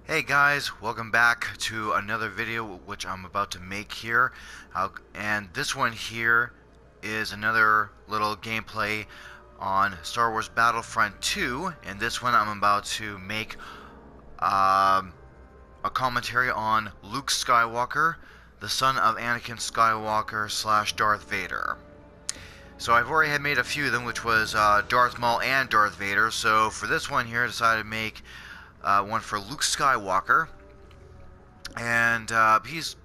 Hey guys, welcome back to another video which I'm about to make here. And this one here is another little gameplay on Star Wars Battlefront 2. And this one I'm about to make a commentary on Luke Skywalker, the son of Anakin Skywalker / Darth Vader. So I've already had made a few of them, which was Darth Maul and Darth Vader. So for this one here I decided to make one for Luke Skywalker, and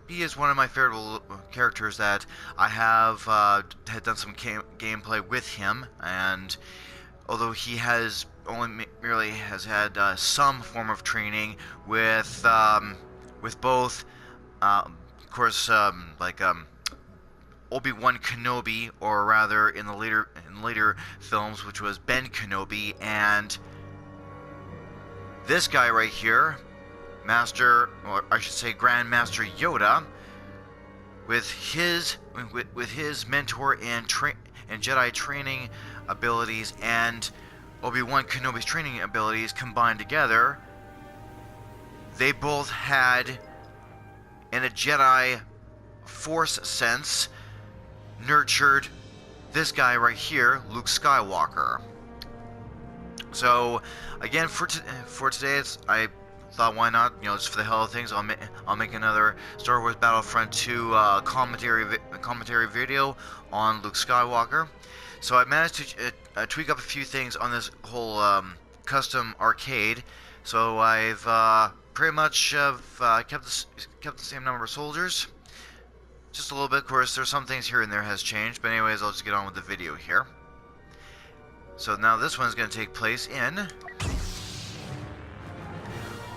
he is one of my favorite characters that I have had done some gameplay with him. And although he has only merely has had some form of training with both, of course, Obi-Wan Kenobi, or rather in later films, which was Ben Kenobi, and this guy right here, Master, or I should say Grand Master Yoda, with his mentor and Jedi training abilities and Obi-Wan Kenobi's training abilities combined together, they both had, in a Jedi Force sense, nurtured this guy right here, Luke Skywalker. So again, for today, I thought, why not? Just for the hell of things, I'll make another Star Wars Battlefront 2 commentary video on Luke Skywalker. So I managed to tweak up a few things on this whole custom arcade. So I've pretty much kept the same number of soldiers, just a little bit. Of course, there's some things here and there has changed, but anyways, I'll just get on with the video here. So now this one's going to take place in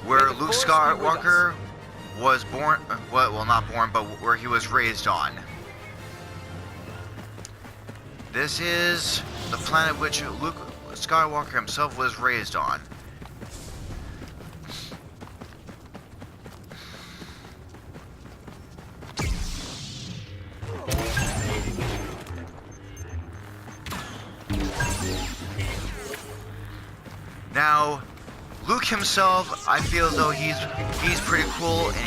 where Luke Skywalker was born, well, not born, but where he was raised on. This is the planet which Luke Skywalker himself was raised on. Now, Luke himself, I feel as though he's pretty cool, and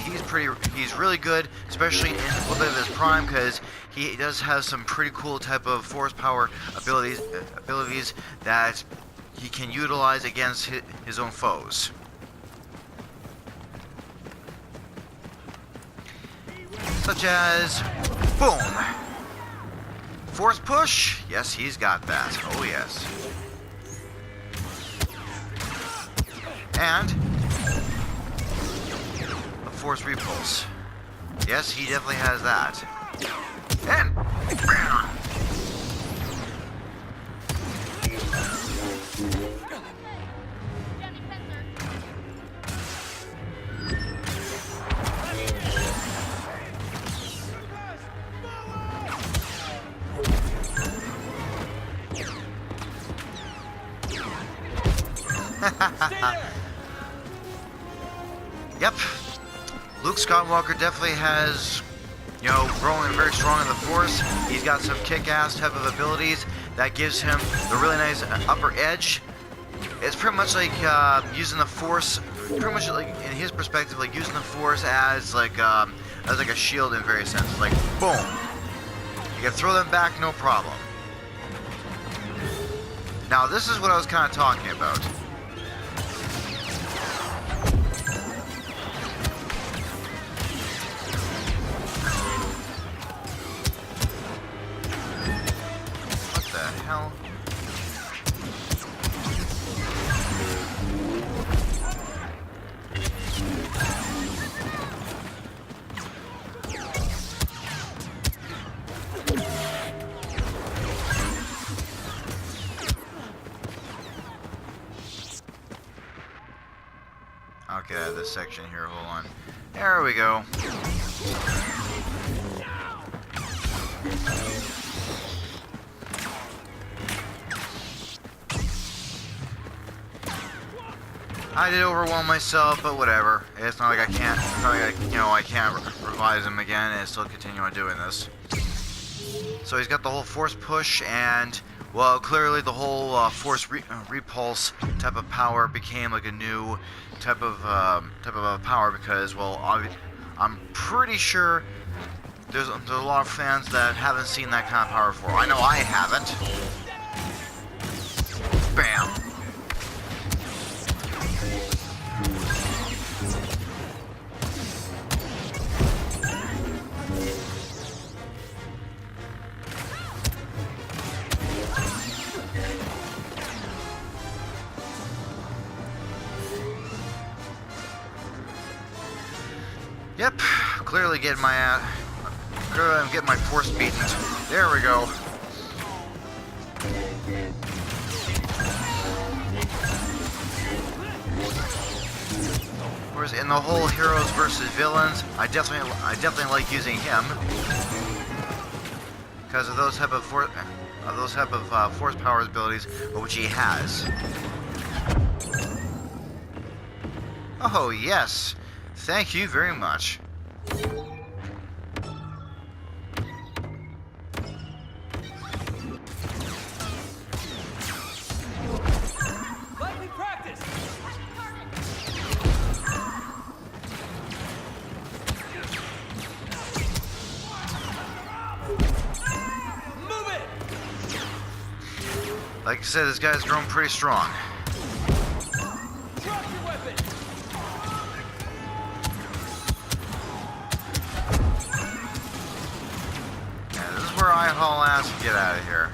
he's really good, especially in a little bit of his prime, because he does have some pretty cool type of force power abilities that he can utilize against his own foes. Such as, boom! Force push? Yes, he's got that. Oh yes. And a force repulse. Yes, he definitely has that. And yep, Luke Skywalker definitely has, growing very strong in the Force. He's got some kick-ass type of abilities that gives him the really nice upper edge. It's pretty much like using the Force, pretty much like in his perspective, like using the Force as like a shield in various senses. Like, boom, you can throw them back, no problem. Now, this is what I was kind of talking about. Hell. Okay, this section here, hold on. There we go. I did overwhelm myself, but whatever. It's not like I can't, I can't revise him again and still continue on doing this. So he's got the whole force push, and Well, clearly the whole force repulse type of power became like a new type of power because, well, I'm pretty sure there's a lot of fans that haven't seen that kind of power before. I know I haven't. Bam. Yep, clearly getting my I'm getting my force beaten. There we go. Whereas in the whole heroes versus villains, I definitely like using him because of those type of force powers abilities, which he has. Oh yes, thank you very much. Like I said, this guy's grown pretty strong. Drop your weapon. Yeah, this is where I haul ass and get out of here.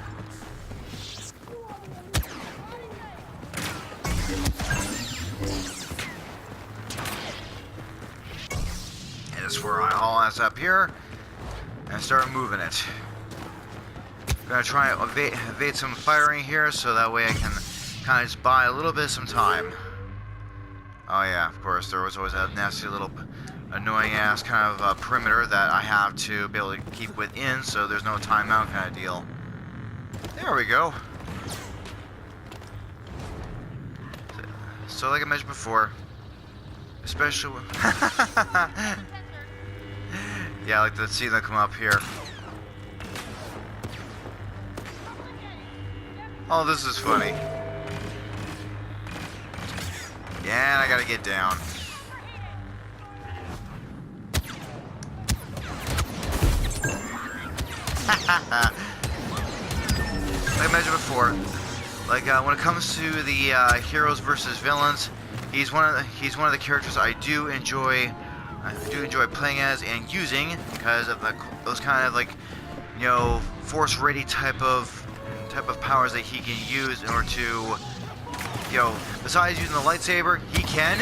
And this is where I haul ass up here and start moving it. Gonna try and evade some firing here so that way I can kind of just buy a little bit of some time. Oh yeah, of course, there was always that nasty little annoying ass kind of perimeter that I have to be able to keep within so there's no timeout kind of deal. There we go. So like I mentioned before, especially yeah, I like to see them come up here. Oh, this is funny. Yeah, and I gotta get down. Like I mentioned before, like when it comes to the heroes versus villains, he's one of the characters I do enjoy playing as and using because of those kind of like, you know, force ready type of powers that he can use in order to, you know, besides using the lightsaber, he can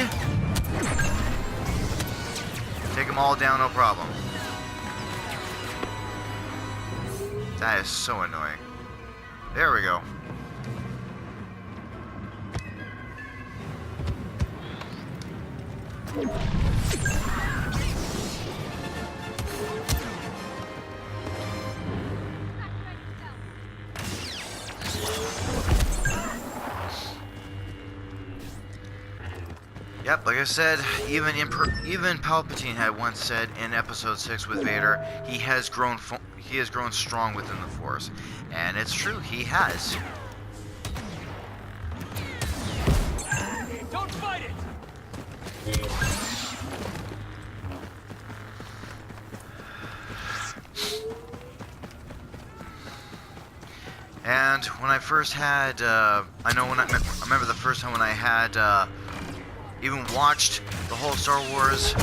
take them all down, no problem. That is so annoying. There we go. Yep, like I said, even Palpatine had once said in Episode 6 with Vader, he has grown strong within the Force, and it's true, he has. Don't fight it. And when I first had, I remember the first time when I had even watched the whole Star Wars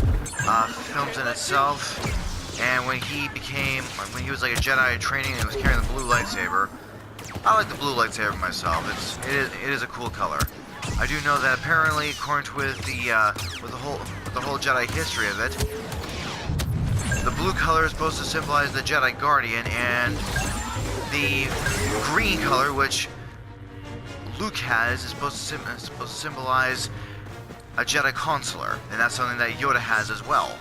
films in itself, and when he was like a Jedi training and was carrying the blue lightsaber. I like the blue lightsaber myself. It is a cool color. I do know that apparently, according to with the whole Jedi history of it, the blue color is supposed to symbolize the Jedi Guardian, and the green color, which Luke has, is supposed to symbolize a Jedi Consular, and that's something that Yoda has as well.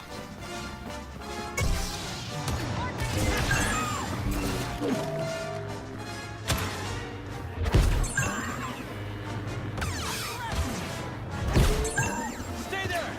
Stay there.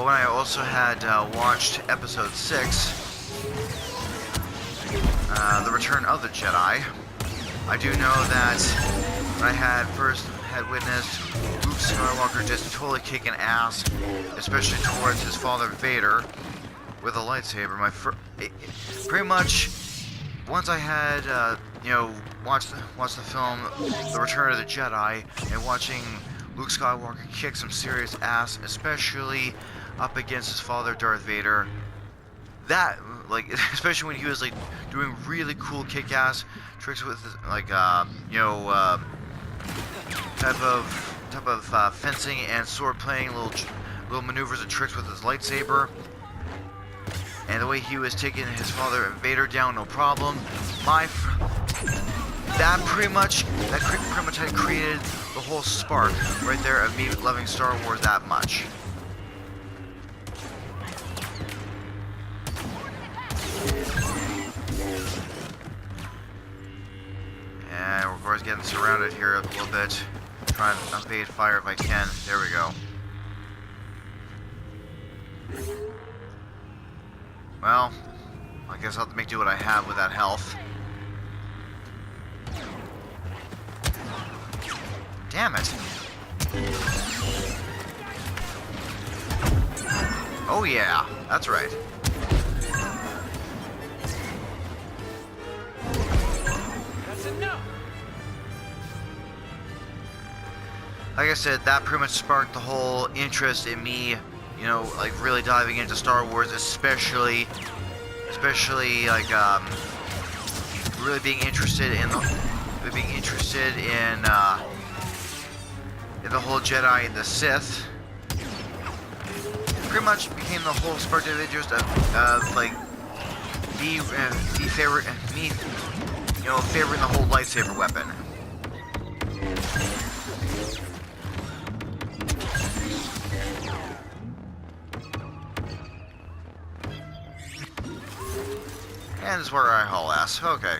But when I also had watched Episode 6, The Return of the Jedi, I do know that when I had witnessed Luke Skywalker just totally kicking ass, especially towards his father Vader with a lightsaber. Pretty much once I had watched the film The Return of the Jedi and watching Luke Skywalker kick some serious ass, especially up against his father Darth Vader. That, like, especially when he was like doing really cool kick-ass tricks with type of fencing and sword playing, little maneuvers and tricks with his lightsaber, and the way he was taking his father Vader down, no problem. That pretty much had created the whole spark right there of me loving Star Wars that much. And we're of course getting surrounded here a little bit. Trying to evade fire if I can. There we go. Well, I guess I'll have to make do what I have with that health. Damn it. Oh yeah, that's right. That's enough. Like I said, that pretty much sparked the whole interest in me, like really diving into Star Wars, especially like really being interested in the whole Jedi and the Sith. Pretty much became the whole spark of interest of like favoring the whole lightsaber weapon. And this is where I haul ass. Okay.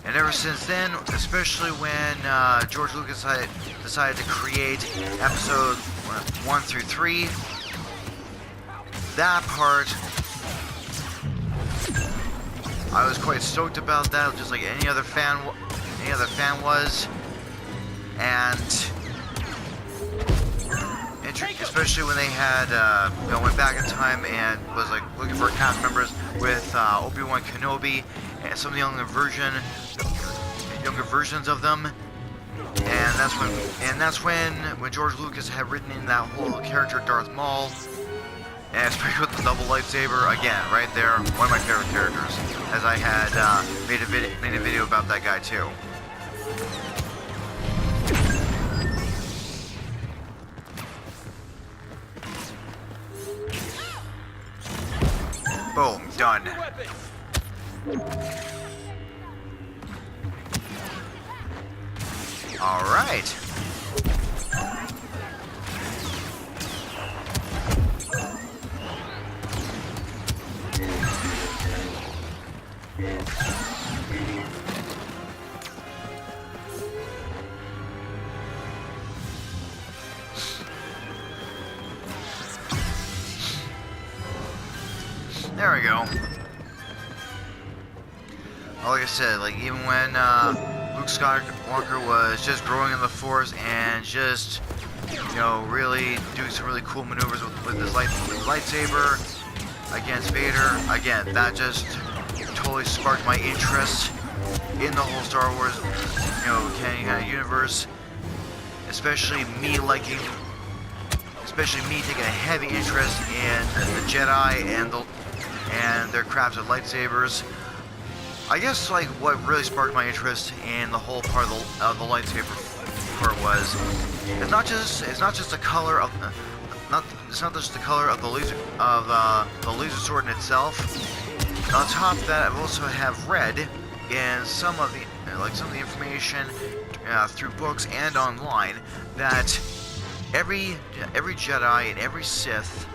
And ever since then, especially when George Lucas decided to create episode 1 through 3, that part, I was quite stoked about that, just like any other fan was, and especially when they had went back in time and was like looking for cast members with Obi-Wan Kenobi and some of the younger versions of them, and that's when George Lucas had written in that whole character Darth Maul. And especially with the double lightsaber, again, right there, one of my favorite characters, as I had made a video about that guy too. Boom, done. All right. There we go. Like I said, like even when Luke Skywalker was just growing in the Force and just, really doing some really cool maneuvers with his lightsaber against Vader, again, that just totally sparked my interest in the whole Star Wars, canon kind of universe. Especially me taking a heavy interest in the Jedi and their crafted lightsabers. I guess like what really sparked my interest in the whole part of the lightsaber part was it's not just the color of the laser sword in itself. And on top of that, I've also have read in some of the information through books and online that every Jedi and every Sith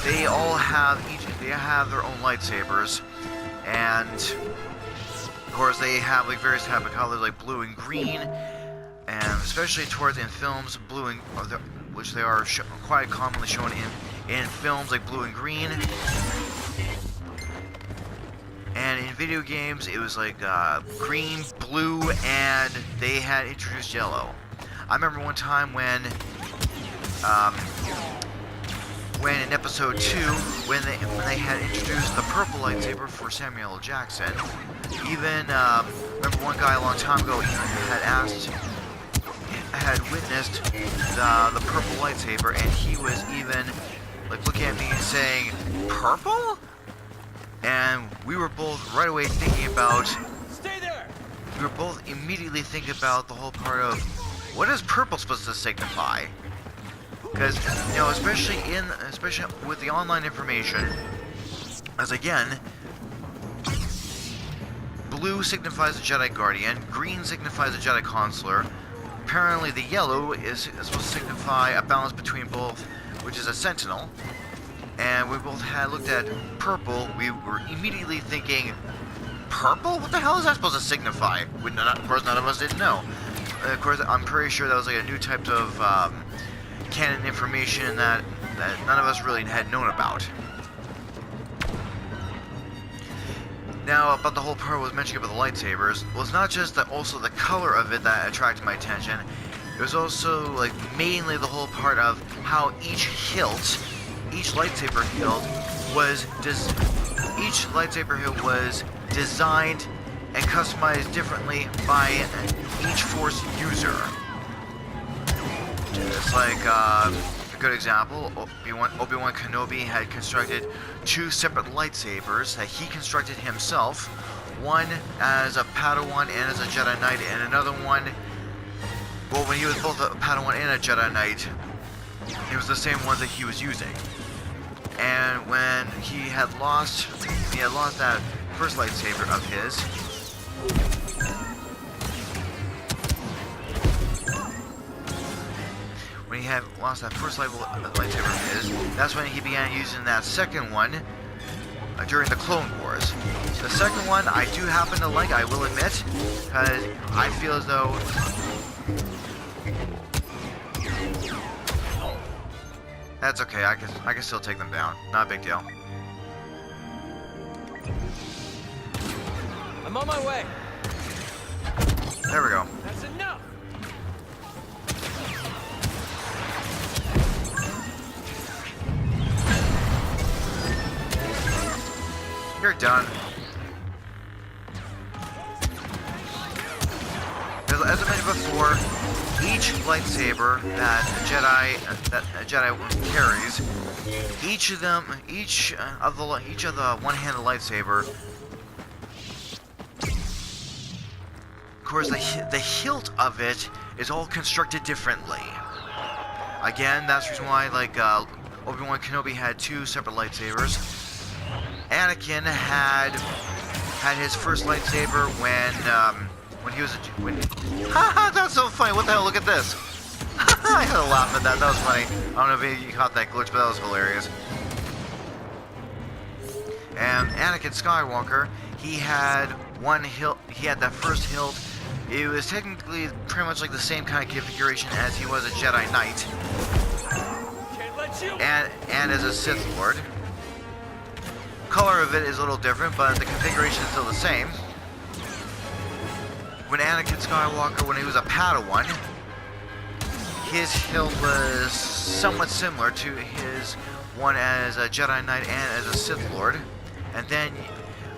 they all have they have their own lightsabers, and of course they have like various type of colors like blue and green, and especially towards in films, blue and which they are quite commonly shown in films like blue and green. And in video games, it was like green, blue, and they had introduced yellow. I remember one time when in episode 2, when they had introduced the purple lightsaber for Samuel L. Jackson. Even remember one guy a long time ago had witnessed the purple lightsaber, and he was even like looking at me and saying, "Purple?" And we were both right away thinking about. Stay there. We were both immediately thinking about the whole part of what is purple supposed to signify? Because especially with the online information, as again, blue signifies a Jedi Guardian, green signifies a Jedi Consular. Apparently, the yellow is supposed to signify a balance between both, which is a Sentinel. And we both had looked at purple. We were immediately thinking, purple? What the hell is that supposed to signify? Of course, none of us didn't know. Of course, I'm pretty sure that was like a new type of canon information that none of us really had known about. Now, about the whole part I was mentioning about the lightsabers, was not just also the color of it that attracted my attention. It was also like mainly the whole part of how each lightsaber hilt was designed and customized differently by each Force user. Just like a good example, Obi-Wan Kenobi had constructed 2 separate lightsabers that he constructed himself. One as a Padawan and as a Jedi Knight, and another one, well, when he was both a Padawan and a Jedi Knight, it was the same one that he was using. And when he had lost that first lightsaber of his, when he had lost that first lightsaber of his, that's when he began using that second one during the Clone Wars. The second one I do happen to like, I will admit, because I feel as though that's okay. I can still take them down. Not a big deal. I'm on my way. There we go. That's enough. You're done. As I mentioned before, each lightsaber that a Jedi carries, each of the one-handed lightsaber, of course, the hilt of it is all constructed differently. Again, that's the reason why, like, Obi-Wan Kenobi had 2 separate lightsabers. Anakin had his first lightsaber when he was haha, that's so funny. What the hell? Look at this. I had to laugh at that. That was funny. I don't know if you caught that glitch, but that was hilarious. And Anakin Skywalker, he had one hilt. He had that first hilt. It was technically pretty much like the same kind of configuration as he was a Jedi Knight, and as a Sith Lord. Color of it is a little different, but the configuration is still the same. When Anakin Skywalker, when he was a Padawan, his hilt was somewhat similar to his one as a Jedi Knight and as a Sith Lord. And then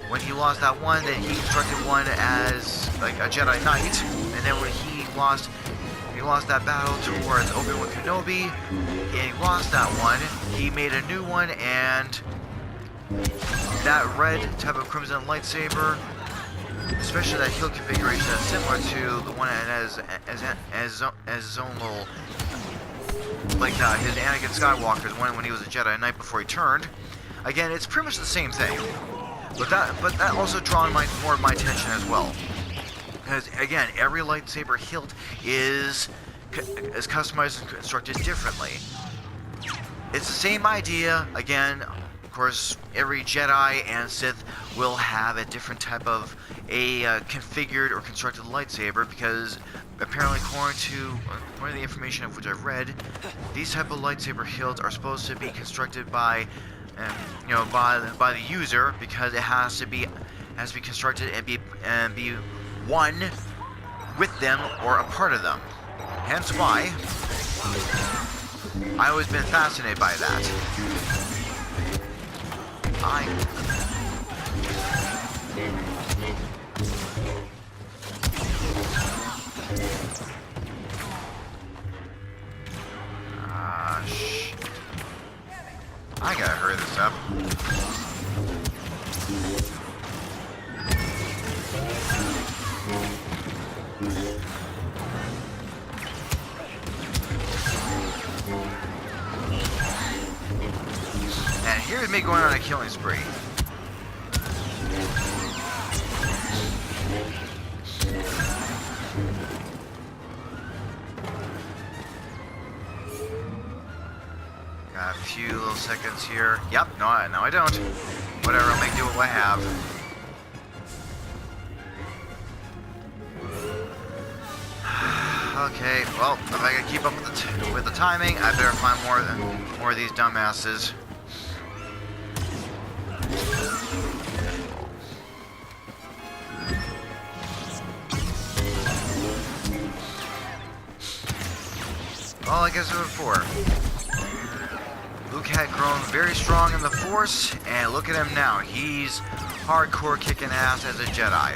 when he lost that one, then he constructed one as like a Jedi Knight. And then when he lost that battle towards Obi-Wan Kenobi, and he lost that one, he made a new one, and that red type of crimson lightsaber, especially that hilt configuration, is similar to the one as his own little, like his Anakin Skywalker's one when he was a Jedi Knight before he turned. Again, it's pretty much the same thing, but that also drawn more of my attention as well, because again, every lightsaber hilt is customized and constructed differently. It's the same idea. Again, of course, every Jedi and Sith will have a different type of configured or constructed lightsaber, because apparently, according to the information of which I've read, these type of lightsaber hilts are supposed to be constructed by, by the user, because it has to be constructed and be one with them or a part of them. Hence why I've always been fascinated by that. I gotta hurry this up. And here's me going on a killing spree. Got a few little seconds here. Yep, no I don't. Whatever, I'll make do with what I have. Okay, well, if I can keep up with the timing, I better find more of these dumbasses. Well, like I said before, Luke had grown very strong in the Force, and look at him now. He's hardcore kicking ass as a Jedi.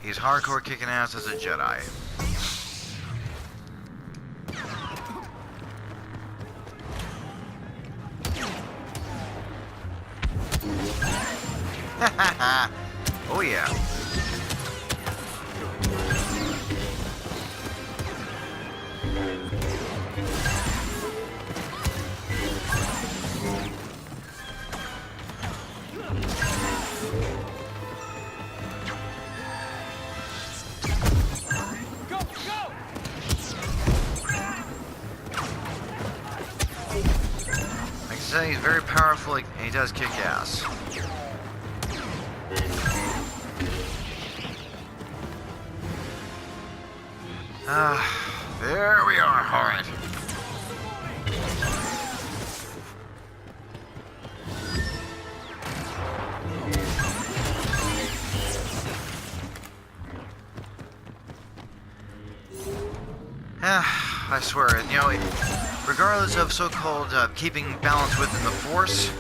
He's hardcore kicking ass as a Jedi. Oh yeah. Go, go! Like I said, he's very powerful and he does kick ass. There we are. All right. I swear, regardless of so-called keeping balance within the Force,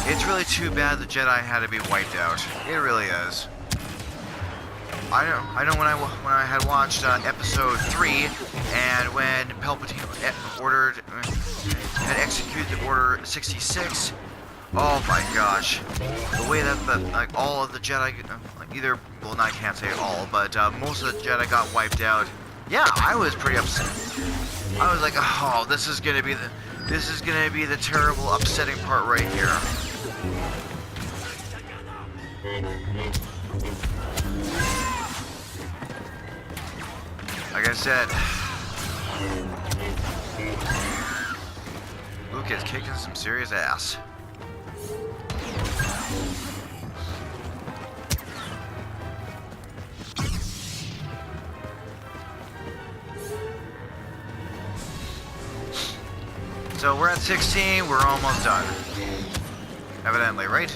it's really too bad the Jedi had to be wiped out. It really is. I know when I had watched episode 3, and when Palpatine had executed Order 66. Oh my gosh, the way that all of the Jedi, I can't say all, but most of the Jedi got wiped out. Yeah, I was pretty upset. I was like, oh, this is gonna be the terrible, upsetting part right here. Like I said, Luke is kicking some serious ass. So we're at 16, we're almost done. Evidently, right?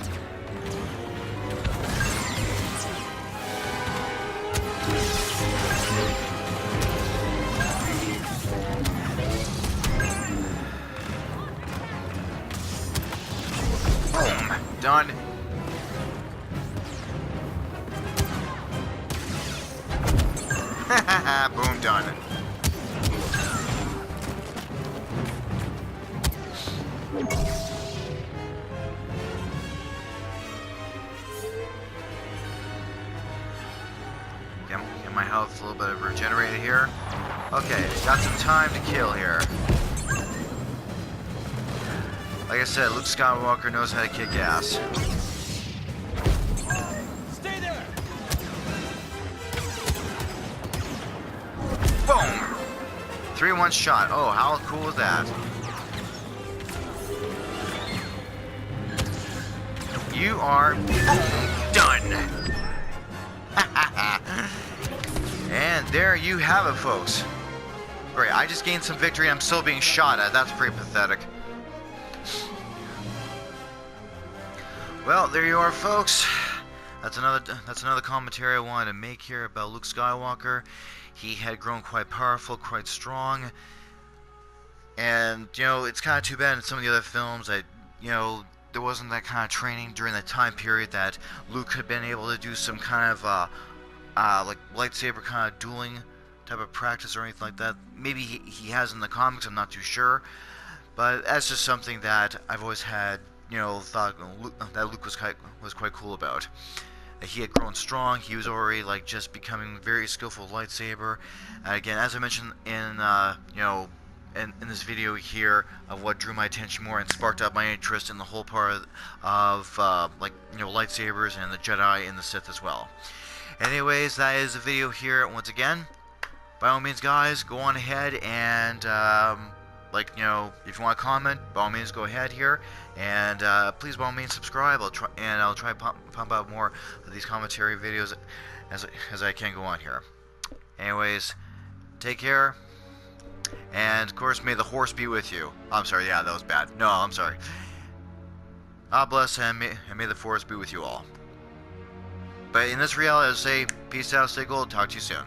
Boom. Done. Boom, done. Get my health a little bit regenerated here. Okay, got some time to kill here. Like Like I said, Luke Skywalker knows how to kick ass. Stay there! Boom! 3-1 shot. Oh, how cool is that? You are done. And there you have it, folks. Great, I just gained some victory and I'm still being shot at. That's pretty pathetic. Well, there you are, folks. That's another commentary I wanted to make here about Luke Skywalker. He had grown quite powerful, quite strong. And, you know, it's kind of too bad in some of the other films that, you know, there wasn't that kind of training during that time period that Luke had been able to do some kind of, like, lightsaber kind of dueling type of practice or anything like that. Maybe he has in the comics, I'm not too sure. But that's just something that I've always had, you know, thought that Luke was quite cool about. He had grown strong. He was already like just becoming very skillful lightsaber. And again, as I mentioned in you know, in this video here, of what drew my attention more and sparked up my interest in the whole part of like, you know, lightsabers and the Jedi and the Sith as well. Anyways, that is the video here. Once again, by all means, guys, go on ahead and like, you know, if you want to comment, by all means, go ahead here, and please, by all means, subscribe. I'll try to pump out more of these commentary videos as I can go on here. Anyways, take care, and of course, may the horse be with you. I'm sorry, yeah, that was bad. No, I'm sorry. God bless, and may the force be with you all. But in this reality, I say, peace out, stay gold. Talk to you soon.